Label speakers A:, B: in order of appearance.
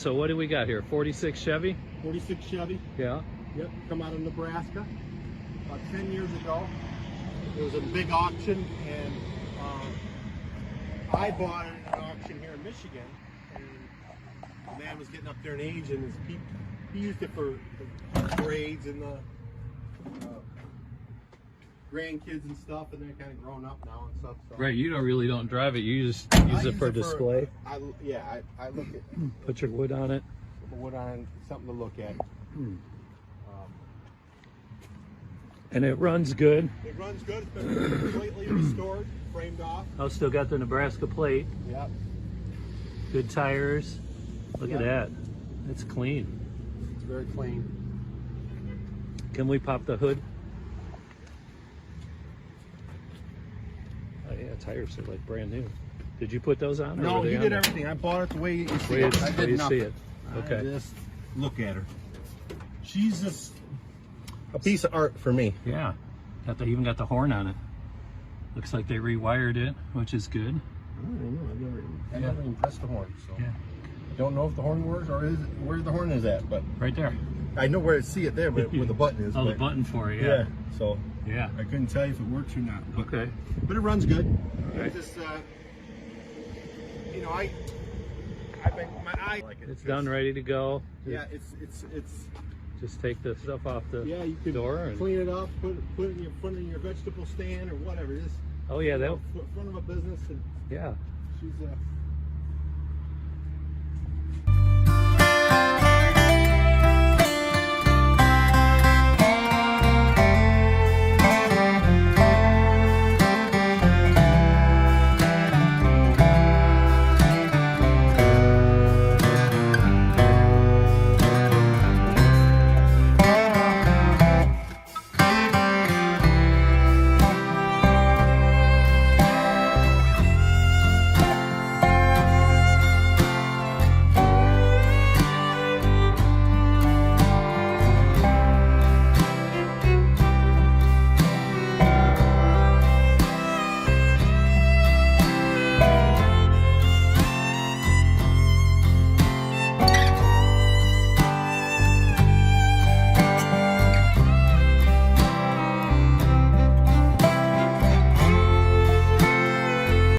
A: so what do we got here? 46 Chevy?
B: 46 Chevy.
A: Yeah.
B: Yep, come out of Nebraska. About 10 years ago, it was a big auction, and I bought it at an auction here in Michigan. And the man was getting up there in age, and he used it for the parades and the grandkids and stuff, and they're kind of grown up now and stuff. So.
A: Right, you don't drive it, you just use it for display.
B: I look at
A: Put your wood on it.
B: put wood on, something to look at.
A: And it runs good.
B: It runs good. It's been completely restored, framed off.
A: Oh, still got the Nebraska plate.
B: Yep.
A: Good tires. Look at that. It's clean.
B: It's very clean.
A: Can we pop the hood? Oh yeah, tires are like brand new. Did you put those on? Or
B: No,
A: were they
B: you
A: on
B: did
A: there?
B: everything. I bought it the way you see
A: Way
B: it. I did
A: you
B: nothing.
A: see it. Okay.
B: I just look at her. She's just a piece of art for me.
A: Yeah. Even got the horn on it. Looks like they rewired it, which is good.
B: I don't know. I never even pressed the horn. So
A: Yeah.
B: I don't know if the horn works or where the horn is at, but
A: Right there.
B: I know where to see it there, but where the button is.
A: Oh, the
B: but,
A: button for it,
B: yeah.
A: yeah.
B: So
A: Yeah.
B: I couldn't tell you if it works or not. But,
A: Okay.
B: But it runs good.
A: Right.
B: It's just, my eye like it.
A: It's done, ready to go.
B: Yeah, it's
A: Just take the stuff off the
B: you can
A: door. And,
B: clean it up, put it in your front of your vegetable stand or whatever. Just
A: oh yeah, that.
B: front of a business, and
A: Yeah.
B: she's